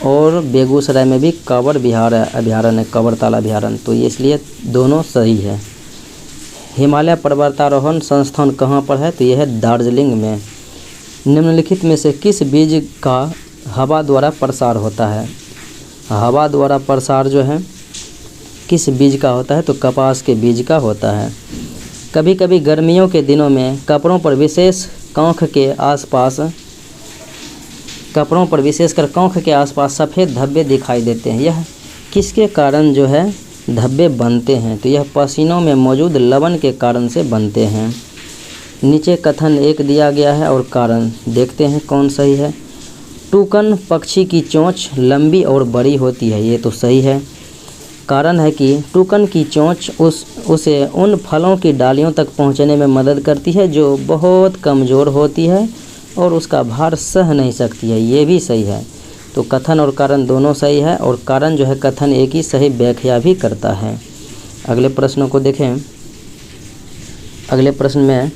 और बेगूसराय में भी कांवर बिहार अभयारण्य, कांवरताल अभयारण्य, तो ये इसलिए दोनों सही है। हिमालय पर्वतारोहण संस्थान कहाँ पर है? तो यह है दार्जिलिंग में। निम्नलिखित में से किस बीज का हवा द्वारा प्रसार होता है? हवा द्वारा प्रसार जो है किस बीज का होता है? तो कपास के बीज का होता है। कभी कभी गर्मियों के दिनों में कपड़ों पर विशेषकर कांख के आसपास सफ़ेद धब्बे दिखाई देते हैं। यह किसके कारण जो है धब्बे बनते हैं? तो यह पसीनों में मौजूद लवण के कारण से बनते हैं। नीचे कथन 1 दिया गया है और कारण देखते हैं कौन सही है। टूकन पक्षी की चोंच लंबी और बड़ी होती है, ये तो सही है। कारण है कि टूकन की चोंच उसे उन फलों की डालियों तक पहुंचने में मदद करती है जो बहुत कमज़ोर होती है और उसका भार सह नहीं सकती है, ये भी सही है। तो कथन और कारण दोनों सही है और कारण जो है कथन एक ही सही व्याख्या भी करता है। अगले प्रश्नों को देखें। अगले प्रश्न में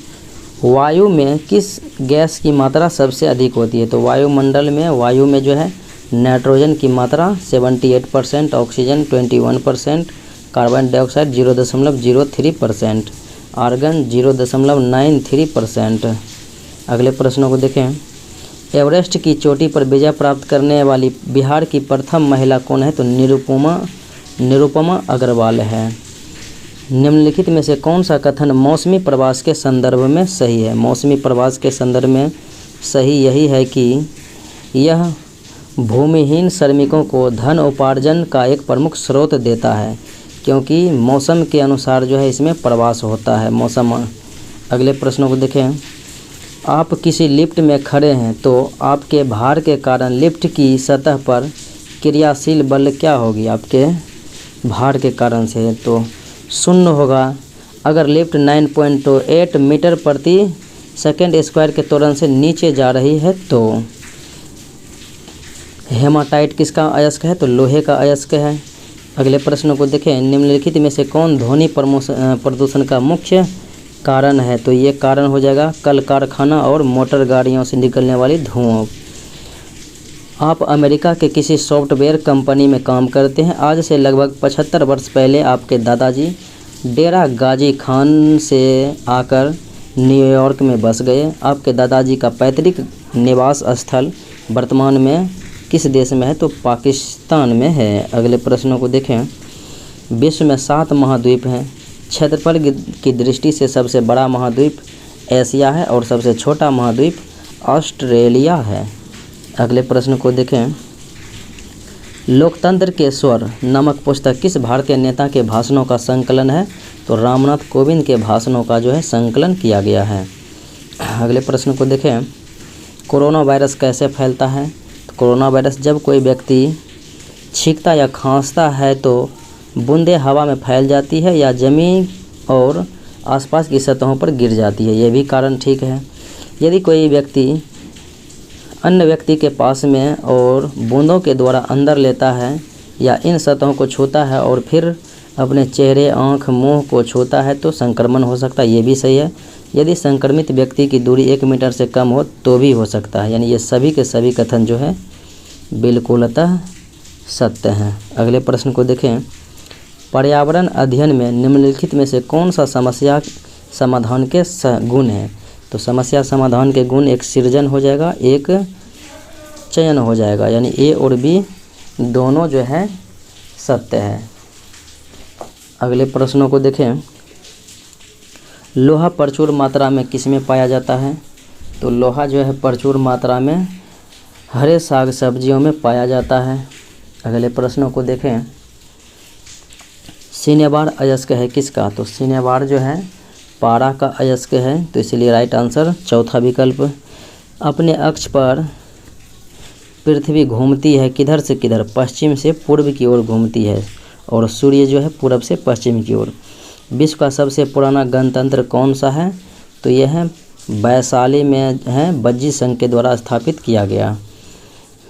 वायु में किस गैस की मात्रा सबसे अधिक होती है? तो वायुमंडल में वायु में जो है नाइट्रोजन की मात्रा 78%, ऑक्सीजन 21%, कार्बन डाइऑक्साइड 0.03%, आर्गन 0.93%। अगले प्रश्नों को देखें। एवरेस्ट की चोटी पर विजय प्राप्त करने वाली बिहार की प्रथम महिला कौन है? तो निरुपमा अग्रवाल है। निम्नलिखित में से कौन सा कथन मौसमी प्रवास के संदर्भ में सही है? मौसमी प्रवास के संदर्भ में सही यही है कि यह भूमिहीन श्रमिकों को धन उपार्जन का एक प्रमुख स्रोत देता है, क्योंकि मौसम के अनुसार जो है इसमें प्रवास होता है। अगले प्रश्नों को देखें। आप किसी लिफ्ट में खड़े हैं तो आपके भार के कारण लिफ्ट की सतह पर क्रियाशील बल क्या होगी? आपके भार के कारण से तो 0 होगा। अगर लिफ्ट 9.8 मीटर प्रति सेकेंड स्क्वायर के त्वरण से नीचे जा रही है तो हेमाटाइट किसका अयस्क है? तो लोहे का अयस्क है। अगले प्रश्न को देखें। निम्नलिखित में से कौन ध्वनि प्रदूषण का मुख्य कारण है? तो ये कारण हो जाएगा कल कारखाना और मोटर गाड़ियों से निकलने वाली धुआं। आप अमेरिका के किसी सॉफ्टवेयर कंपनी में काम करते हैं। आज से लगभग 75 वर्ष पहले आपके दादाजी डेरा गाजी खान से आकर न्यूयॉर्क में बस गए। आपके दादाजी का पैतृक निवास स्थल वर्तमान में किस देश में है? तो पाकिस्तान में है। अगले प्रश्नों को देखें। विश्व में 7 महाद्वीप हैं। क्षेत्रफल की दृष्टि से सबसे बड़ा महाद्वीप एशिया है और सबसे छोटा महाद्वीप ऑस्ट्रेलिया है। अगले प्रश्न को देखें। लोकतंत्र के स्वर नामक पुस्तक किस भारतीय नेता के भाषणों का संकलन है? तो रामनाथ कोविंद के भाषणों का जो है संकलन किया गया है। अगले प्रश्न को देखें। कोरोना वायरस कैसे फैलता है? तो कोरोना वायरस जब कोई व्यक्ति छींकता या खांसता है तो बूंदें हवा में फैल जाती है या जमीन और आसपास की सतहों पर गिर जाती है। ये भी कारण ठीक है। यदि कोई व्यक्ति अन्य व्यक्ति के पास में और बूंदों के द्वारा अंदर लेता है या इन सतहों को छूता है और फिर अपने चेहरे, आँख, मुंह को छूता है तो संक्रमण हो सकता है। ये भी सही है। यदि संक्रमित व्यक्ति की दूरी 1 मीटर से कम हो तो भी हो सकता है। यानी ये सभी के सभी कथन जो है बिल्कुलतः सत्य हैं। अगले प्रश्न को देखें। पर्यावरण अध्ययन में निम्नलिखित में से कौन सा समस्या समाधान के गुण है? तो समस्या समाधान के गुण एक सृजन हो जाएगा, एक चयन हो जाएगा। यानी ए और बी दोनों जो है सत्य है। अगले प्रश्नों को देखें। लोहा प्रचुर मात्रा में किस में पाया जाता है? तो लोहा जो है प्रचुर मात्रा में हरे साग सब्जियों में पाया जाता है। अगले प्रश्नों को देखें। सिनेबार अयस्क है किसका? तो सिनेबार जो है पारा का अयस्क है, तो इसलिए राइट आंसर चौथा विकल्प। अपने अक्ष पर पृथ्वी घूमती है किधर से किधर? पश्चिम से पूर्व की ओर घूमती है और सूर्य जो है पूरब से पश्चिम की ओर। विश्व का सबसे पुराना गणतंत्र कौन सा है? तो यह है वैशाली में है, बज्जी संघ के द्वारा स्थापित किया गया।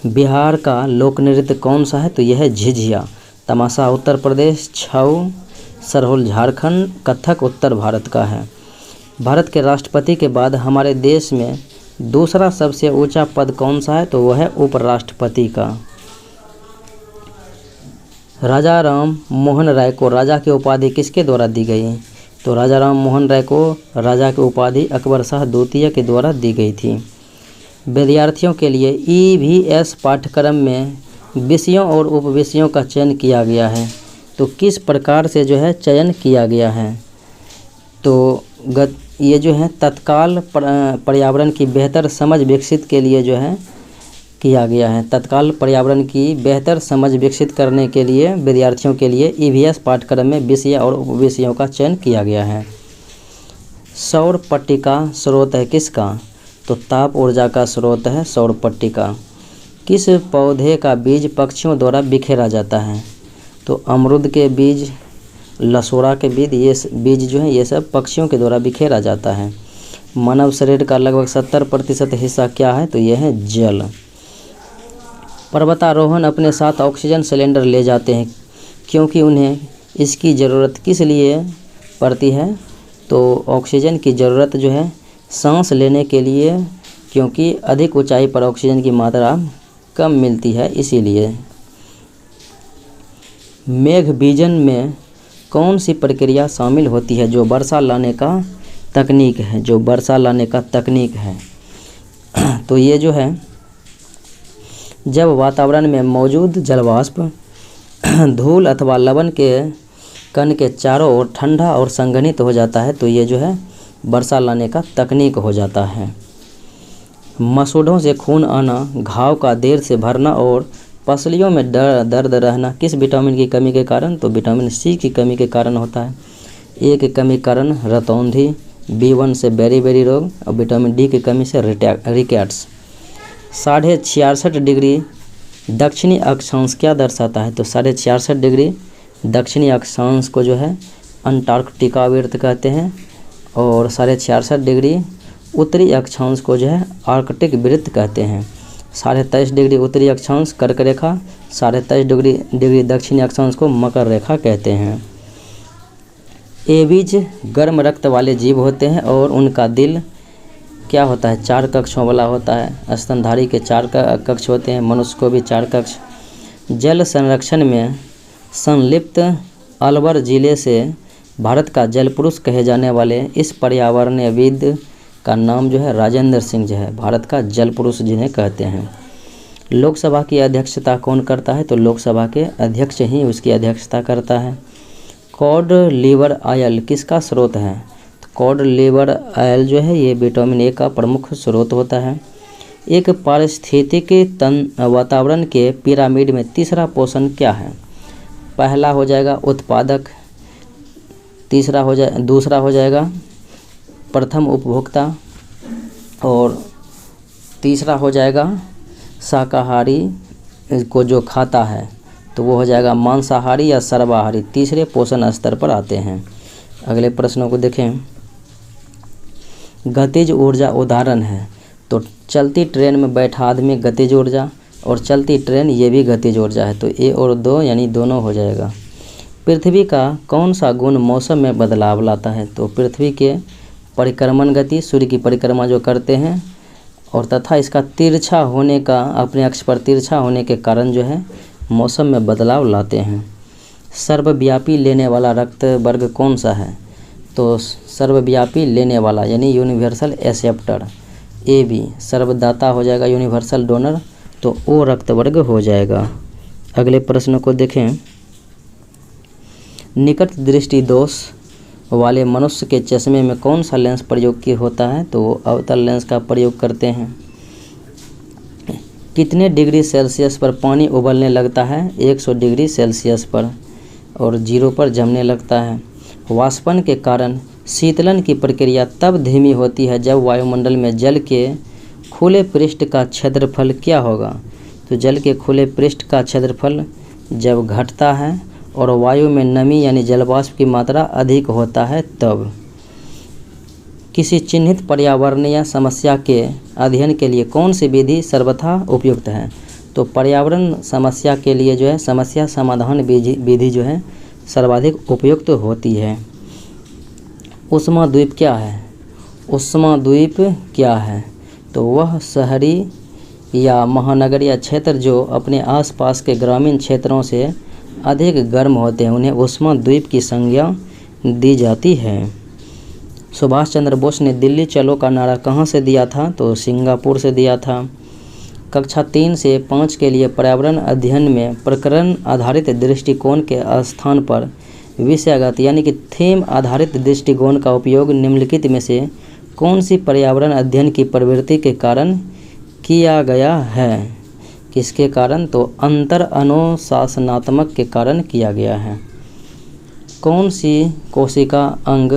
बिहार का लोक नृत्य कौन सा है? तो यह है झिझिया। तमाशा उत्तर प्रदेश, छऊ सरहुल झारखंड, कथक उत्तर भारत का है। भारत के राष्ट्रपति के बाद हमारे देश में दूसरा सबसे ऊंचा पद कौन सा है? तो वह है उपराष्ट्रपति का। राजा राम मोहन राय को राजा की उपाधि किसके द्वारा दी गई? तो राजा राम मोहन राय को राजा की उपाधि अकबर शाह द्वितीय के द्वारा दी गई थी। विद्यार्थियों के लिए EVS पाठ्यक्रम में विषयों और उपविषयों का चयन किया गया है। तो किस प्रकार से जो है चयन किया गया है? तो ये जो है तत्काल पर्यावरण की बेहतर समझ विकसित के लिए जो है किया गया है। तत्काल पर्यावरण की बेहतर समझ विकसित करने के लिए विद्यार्थियों के लिए EVS पाठ्यक्रम में विषय और उपविषयों का चयन किया गया है। सौर पट्टिका स्रोत है किसका? तो ताप ऊर्जा का स्रोत है सौर पट्टिका। किस पौधे का बीज पक्षियों द्वारा बिखेरा जाता है? तो अमरूद के बीज, लसोड़ा के बीज, ये बीज जो है ये सब पक्षियों के द्वारा बिखेरा जाता है। मानव शरीर का लगभग 70% हिस्सा क्या है? तो यह है जल। पर्वतारोहण अपने साथ ऑक्सीजन सिलेंडर ले जाते हैं क्योंकि उन्हें इसकी ज़रूरत किस लिए पड़ती है? तो ऑक्सीजन की ज़रूरत जो है सांस लेने के लिए, क्योंकि अधिक ऊंचाई पर ऑक्सीजन की मात्रा कम मिलती है इसीलिए। मेघ बीजन में कौन सी प्रक्रिया शामिल होती है? जो वर्षा लाने का तकनीक है, जो वर्षा लाने का तकनीक है। तो ये जो है जब वातावरण में मौजूद जलवाष्प धूल अथवा लवण के कण के चारों ओर ठंडा और संघनित हो जाता है तो ये जो है वर्षा लाने का तकनीक हो जाता है। मसूड़ों से खून आना, घाव का देर से भरना और पसलियों में दर्द रहना किस विटामिन की कमी के कारण? तो विटामिन C की कमी के कारण होता है। ए की कमी के कारण रतौंधी, B1 से बेरी रोग और विटामिन डी की कमी से रिकेट्स। 66.5 डिग्री दक्षिणी अक्षांश क्या दर्शाता है? तो 66.5 डिग्री दक्षिणी अक्षांश को जो है अंटार्कटिका वृत्त कहते हैं और 66.5 डिग्री उत्तरी अक्षांश को जो है आर्कटिक वृत्त कहते हैं। 23.5 डिग्री उत्तरी अक्षांश कर्क रेखा, 23.5 डिग्री दक्षिणी अक्षांश को मकर रेखा कहते हैं। एबीज गर्म रक्त वाले जीव होते हैं और उनका दिल क्या होता है? 4 कक्षों वाला होता है। स्तनधारी के 4 कक्ष होते हैं, मनुष्य को भी 4 कक्ष। जल संरक्षण में संलिप्त अलवर जिले से भारत का जल पुरुष कहे जाने वाले इस पर्यावरणविद का नाम जो है राजेंद्र सिंह जो है भारत का जल पुरुष जिन्हें कहते हैं। लोकसभा की अध्यक्षता कौन करता है? तो लोकसभा के अध्यक्ष ही उसकी अध्यक्षता करता है। कॉड लीवर ऑयल किसका स्रोत है? तो कॉड लीवर ऑयल जो है ये विटामिन ए का प्रमुख स्रोत होता है। एक पारिस्थितिक वातावरण के पिरामिड में तीसरा पोषण क्या है? पहला हो जाएगा उत्पादक, दूसरा हो जाएगा प्रथम उपभोक्ता और तीसरा हो जाएगा शाकाहारी को जो खाता है तो वो हो जाएगा मांसाहारी या सर्वाहारी। तीसरे पोषण स्तर पर आते हैं। अगले प्रश्नों को देखें। गतिज ऊर्जा उदाहरण है तो चलती ट्रेन में बैठा आदमी गतिज ऊर्जा और चलती ट्रेन ये भी गतिज ऊर्जा है तो ए और दो यानी दोनों हो जाएगा। पृथ्वी का कौन सा गुण मौसम में बदलाव लाता है? तो पृथ्वी के परिक्रमण गति, सूर्य की परिक्रमा जो करते हैं और तथा इसका तिरछा होने का, अपने अक्ष पर तिरछा होने के कारण जो है मौसम में बदलाव लाते हैं। सर्वव्यापी लेने वाला रक्त वर्ग कौन सा है? तो सर्वव्यापी लेने वाला यानी यूनिवर्सल एक्सेप्टर ए बी। सर्वदाता हो जाएगा यूनिवर्सल डोनर तो ओ रक्त वर्ग हो जाएगा। अगले प्रश्न को देखें। निकट दृष्टि दोष वाले मनुष्य के चश्मे में कौन सा लेंस प्रयोग की होता है? तो वो अवतल लेंस का प्रयोग करते हैं। कितने डिग्री सेल्सियस पर पानी उबलने लगता है? 100 डिग्री सेल्सियस पर और 0 पर जमने लगता है। वाष्पन के कारण शीतलन की प्रक्रिया तब धीमी होती है जब वायुमंडल में जल के खुले पृष्ठ का क्षेत्रफल क्या होगा? तो जल के खुले पृष्ठ का क्षेत्रफल जब घटता है और वायु में नमी यानी जलवाष्प की मात्रा अधिक होता है तब। किसी चिन्हित पर्यावरणीय समस्या के अध्ययन के लिए कौन सी विधि सर्वथा उपयुक्त है? तो पर्यावरण समस्या के लिए जो है समस्या समाधान विधि जो है सर्वाधिक उपयुक्त होती है। उष्मा द्वीप क्या है? उष्मा द्वीप क्या है? तो वह शहरी या महानगरीय क्षेत्र जो अपने आसपास के ग्रामीण क्षेत्रों से अधिक गर्म होते हैं उन्हें उष्मा द्वीप की संज्ञा दी जाती है। सुभाष चंद्र बोस ने दिल्ली चलो का नारा कहाँ से दिया था? तो सिंगापुर से दिया था। कक्षा 3 से 5 के लिए पर्यावरण अध्ययन में प्रकरण आधारित दृष्टिकोण के स्थान पर विषयगत यानी कि थीम आधारित दृष्टिकोण का उपयोग निम्नलिखित में से कौन सी पर्यावरण अध्ययन की प्रवृत्ति के कारण किया गया है? किसके कारण? तो अंतर अनुशासनात्मक के कारण किया गया है। कौन सी कोशिका अंग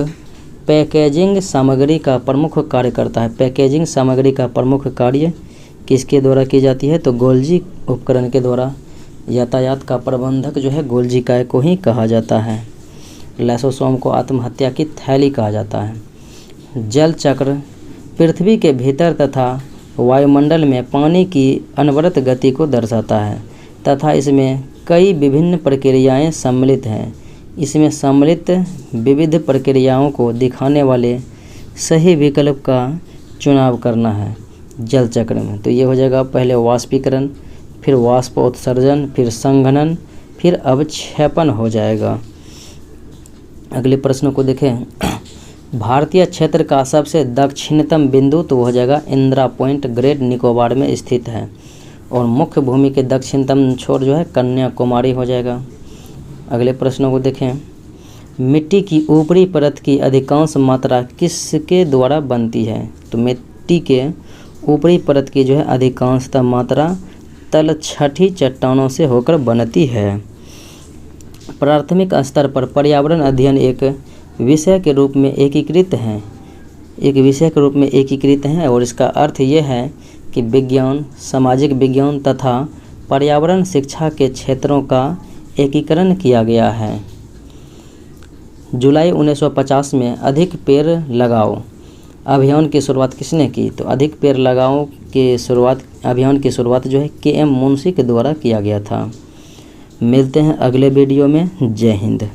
पैकेजिंग सामग्री का प्रमुख कार्य करता है? पैकेजिंग सामग्री का प्रमुख कार्य किसके द्वारा की जाती है? तो गोल्जी उपकरण के द्वारा। यातायात का प्रबंधक जो है गोल्जी काय को ही कहा जाता है। लाइसोसोम को आत्महत्या की थैली कहा जाता है। जल चक्र पृथ्वी के भीतर तथा वायुमंडल में पानी की अनवरत गति को दर्शाता है तथा इसमें कई विभिन्न प्रक्रियाएं सम्मिलित हैं। इसमें सम्मिलित विविध प्रक्रियाओं को दिखाने वाले सही विकल्प का चुनाव करना है जल चक्र में। तो ये हो जाएगा पहले वाष्पीकरण, फिर वाष्पोत्सर्जन, फिर संघनन, फिर अवक्षेपण हो जाएगा। अगले प्रश्न को देखें। भारतीय क्षेत्र का सबसे दक्षिणतम बिंदु तो हो जाएगा इंदिरा पॉइंट ग्रेट निकोबार में स्थित है और मुख्य भूमि के दक्षिणतम छोर जो है कन्याकुमारी हो जाएगा। अगले प्रश्नों को देखें। मिट्टी की ऊपरी परत की अधिकांश मात्रा किसके द्वारा बनती है? तो मिट्टी के ऊपरी परत की जो है अधिकांशतः मात्रा तलछटी चट्टानों से होकर बनती है। प्राथमिक स्तर पर पर्यावरण अध्ययन एक विषय के रूप में एकीकृत हैं। एक विषय के रूप में एकीकृत हैं और इसका अर्थ ये है कि विज्ञान, सामाजिक विज्ञान तथा पर्यावरण शिक्षा के क्षेत्रों का एकीकरण किया गया है। जुलाई 1950 में अधिक पेड़ लगाओ अभियान की शुरुआत किसने की? तो अधिक पेड़ लगाओ के अभियान की शुरुआत जो है KM मुंशी के द्वारा किया गया था। मिलते हैं अगले वीडियो में। जय हिंद।